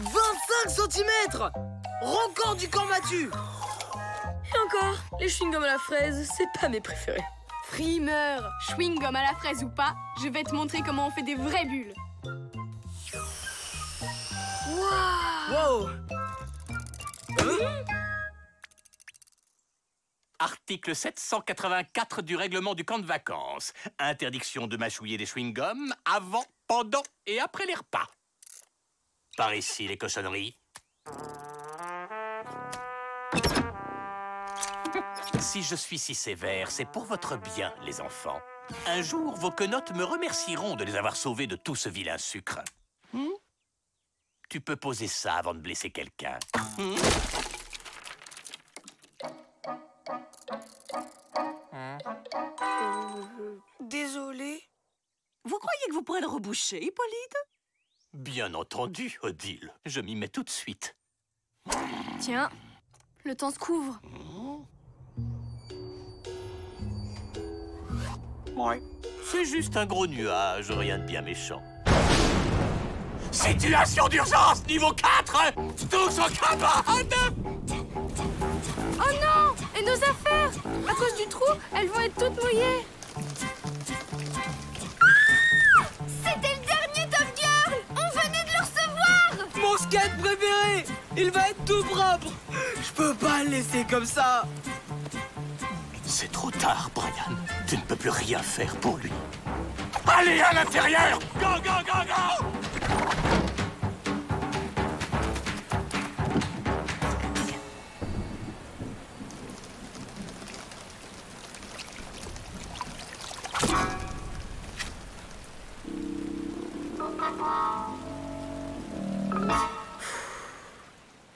25 cm. Record du camp Matu. Et encore, les chewing-gums à la fraise, c'est pas mes préférés. Frimeur, chewing-gum à la fraise ou pas, je vais te montrer comment on fait des vraies bulles. Wow. Article 784 du règlement du camp de vacances. Interdiction de mâchouiller des chewing-gums avant, pendant et après les repas. Par ici, les cochonneries. Si je suis si sévère, c'est pour votre bien, les enfants. Un jour, vos quenottes me remercieront de les avoir sauvés de tout ce vilain sucre. Tu peux poser ça avant de blesser quelqu'un. Désolé. Vous croyez que vous pourrez le reboucher, Hippolyte? Bien entendu, Odile. Je m'y mets tout de suite. Tiens, le temps se couvre. Ouais. C'est juste un gros nuage, rien de bien méchant. Situation d'urgence niveau 4! Tous en cabane! Oh non! Et nos affaires! À cause du trou, elles vont être toutes mouillées. C'était le dernier Top Girl! On venait de le recevoir! Mon skate préféré. Il va être tout propre. Je peux pas le laisser comme ça. C'est trop tard, Brian. Tu ne peux plus rien faire pour lui. Allez à l'intérieur! Go, go, go, go!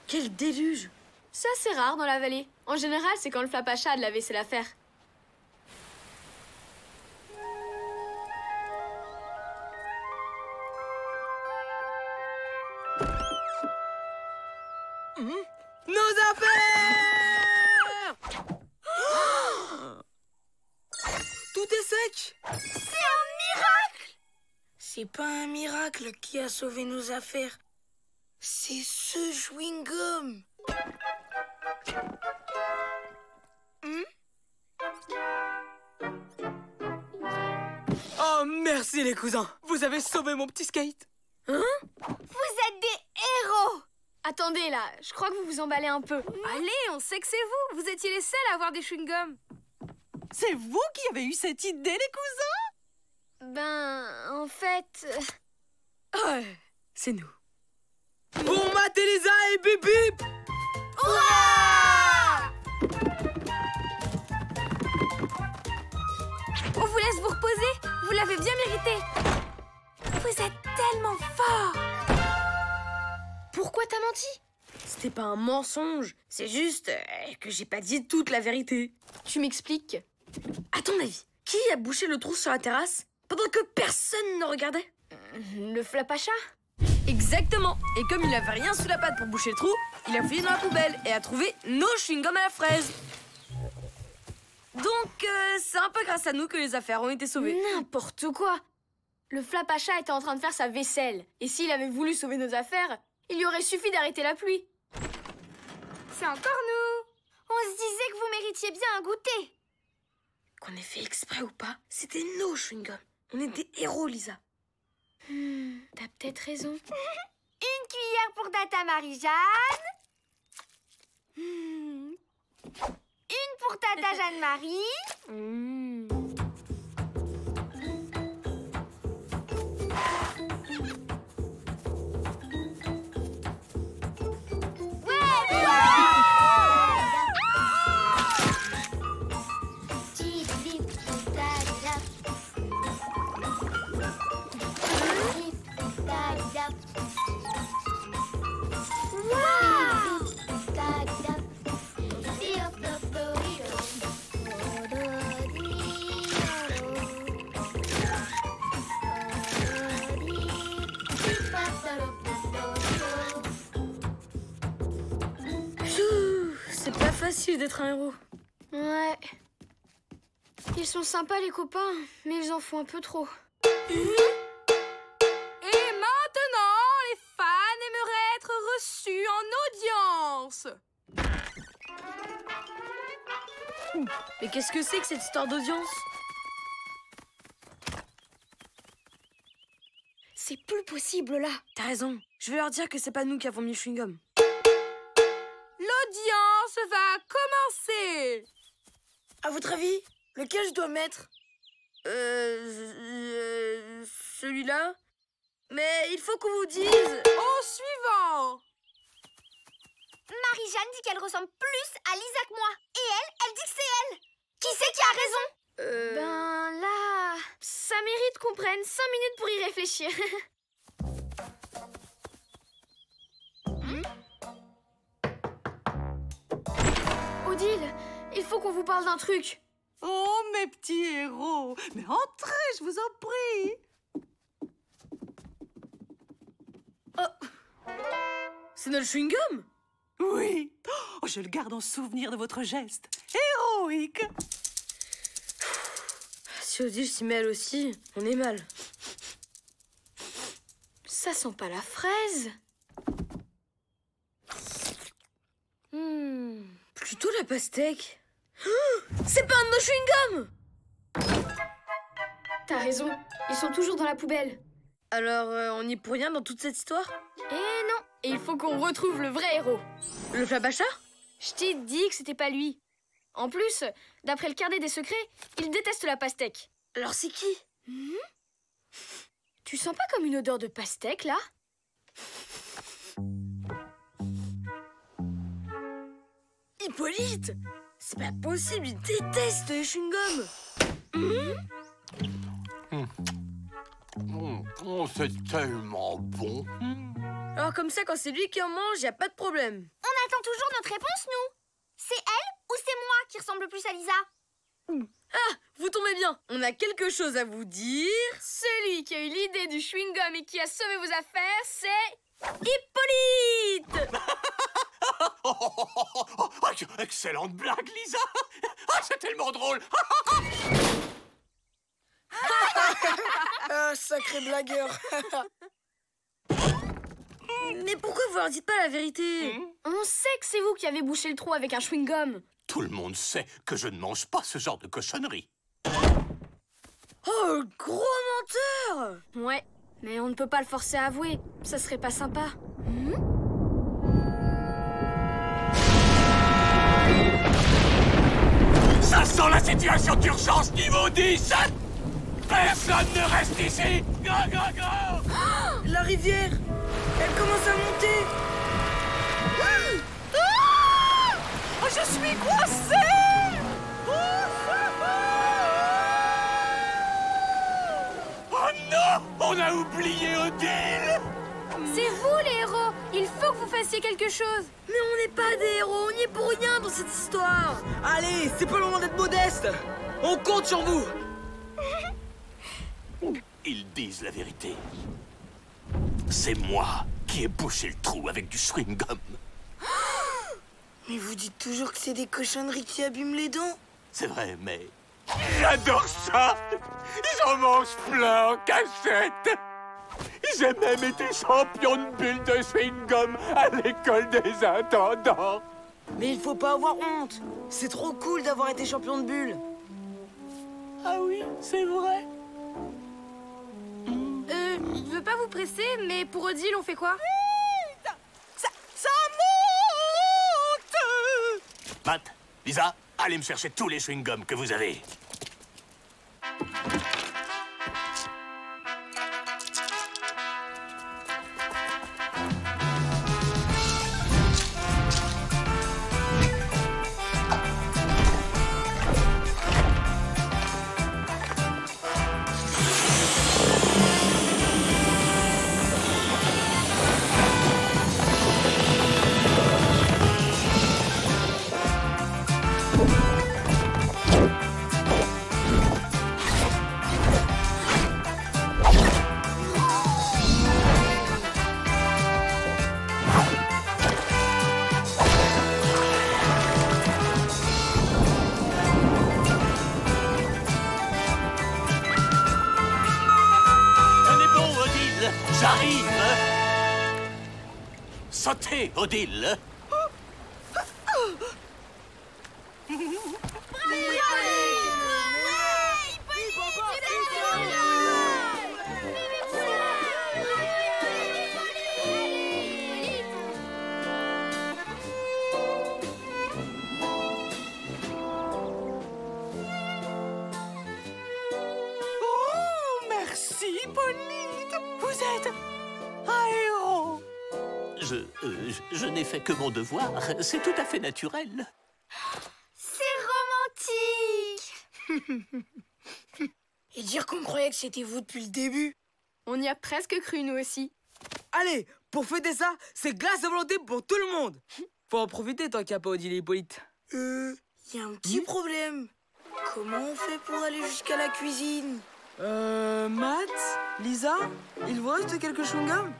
Quel déluge! Ça, c'est rare dans la vallée. En général, c'est quand le flapacha a de la vaisselle à faire. Nos affaires. Tout est sec. C'est un miracle! C'est pas un miracle qui a sauvé nos affaires. C'est ce chewing-gum. Oh, merci les cousins. Vous avez sauvé mon petit skate. Vous êtes des héros! Attendez, là, je crois que vous vous emballez un peu. Allez, on sait que c'est vous. Vous étiez les seuls à avoir des chewing-gums. C'est vous qui avez eu cette idée, les cousins? Ben, en fait... Ouais, c'est nous. Pour Matt, Elisa et Bip Bip. On vous laisse vous reposer. Vous l'avez bien mérité. Vous êtes tellement fort. Pourquoi t'as menti? C'était pas un mensonge. C'est juste que j'ai pas dit toute la vérité. Tu m'expliques? À ton avis, qui a bouché le trou sur la terrasse pendant que personne ne regardait? Le flapacha? Exactement. Et comme il avait rien sous la patte pour boucher le trou, il a fouillé dans la poubelle et a trouvé nos chewing-gums à la fraise. Donc, c'est un peu grâce à nous que les affaires ont été sauvées. N'importe quoi. Le flapacha était en train de faire sa vaisselle. Et s'il avait voulu sauver nos affaires, il lui aurait suffi d'arrêter la pluie. C'est encore nous! On se disait que vous méritiez bien un goûter. Qu'on ait fait exprès ou pas, c'était nos chewing-gums. On est des héros, Lisa. T'as peut-être raison. Une cuillère pour Tata Marie-Jeanne. Une pour Tata Jeanne-Marie. C'est pas facile d'être un héros. Ouais. Ils sont sympas, les copains, mais ils en font un peu trop. Et maintenant, les fans aimeraient être d'audience. Mais qu'est-ce que c'est que cette histoire d'audience? C'est plus possible là. T'as raison. Je vais leur dire que c'est pas nous qui avons mis le chewing-gum. L'audience va commencer. À votre avis, lequel je dois mettre? Celui-là. Mais il faut qu'on vous dise... Au suivant. Marie-Jeanne dit qu'elle ressemble plus à Lisa que moi. Et elle dit que c'est elle. Qui c'est qui a raison? Ben là, ça mérite qu'on prenne 5 minutes pour y réfléchir. Odile, il faut qu'on vous parle d'un truc. Oh, mes petits héros. Mais entrez, je vous en prie. C'est notre chewing-gum? Oui. Oh, je le garde en souvenir de votre geste. Héroïque. Si Odile s'y mêle aussi, on est mal. Ça sent pas la fraise. Plutôt la pastèque. C'est pas un de nos chewing-gums! T'as raison, ils sont toujours dans la poubelle. Alors, on n'y est pour rien dans toute cette histoire? Eh non, et il faut qu'on retrouve le vrai héros. Le Flapacha? Je t'ai dit que c'était pas lui. En plus, d'après le carnet des secrets, il déteste la pastèque. Alors c'est qui? Tu sens pas comme une odeur de pastèque, là? Hippolyte! C'est pas possible, il déteste les chewing-gums! Oh, c'est tellement bon. Alors comme ça, quand c'est lui qui en mange, y a pas de problème. On attend toujours notre réponse, nous. C'est elle ou c'est moi qui ressemble plus à Lisa? Ah, vous tombez bien. On a quelque chose à vous dire. Celui qui a eu l'idée du chewing-gum et qui a sauvé vos affaires, c'est... Hippolyte! Excellente blague, Lisa. C'est tellement drôle. Ah, sacré blagueur. Mais pourquoi vous leur dites pas la vérité? On sait que c'est vous qui avez bouché le trou avec un chewing-gum. Tout le monde sait que je ne mange pas ce genre de cochonnerie. Oh, gros menteur! Ouais, mais on ne peut pas le forcer à avouer. Ça serait pas sympa. Ça sent la situation d'urgence niveau 10. Personne ne reste ici. Go, go, go! La rivière, elle commence à monter. Oh, je suis coincée. Oh non! On a oublié Odile! C'est vous, les héros. Il faut que vous fassiez quelque chose. Mais on n'est pas des héros, on n'y est pour rien dans cette histoire. Allez, c'est pas le moment d'être modeste. On compte sur vous. Ils disent la vérité. C'est moi qui ai bouché le trou avec du chewing-gum. Mais vous dites toujours que c'est des cochonneries qui abîment les dents. C'est vrai, mais... J'adore ça! J'en mange plein en cachette! J'ai même été champion de bulles de chewing-gum à l'école des intendants! Mais il faut pas avoir honte. C'est trop cool d'avoir été champion de bulles. Ah oui, c'est vrai! Je veux pas vous presser, mais pour Odile, on fait quoi? Ça monte. Matt, Lisa, allez me chercher tous les chewing-gums que vous avez. J'arrive! Sautez, Odile! Hippolyte, vous êtes un héros. Je n'ai fait que mon devoir. C'est tout à fait naturel. C'est romantique. Et dire qu'on croyait que c'était vous depuis le début. On y a presque cru, nous aussi. Allez, pour fêter ça, c'est glace à volonté pour tout le monde. Faut en profiter tant qu'il n'y a pas Odile et Hippolyte. Y a un petit problème. Comment on fait pour aller jusqu'à la cuisine? Matt, Lisa, il vous reste quelques chewing-gums?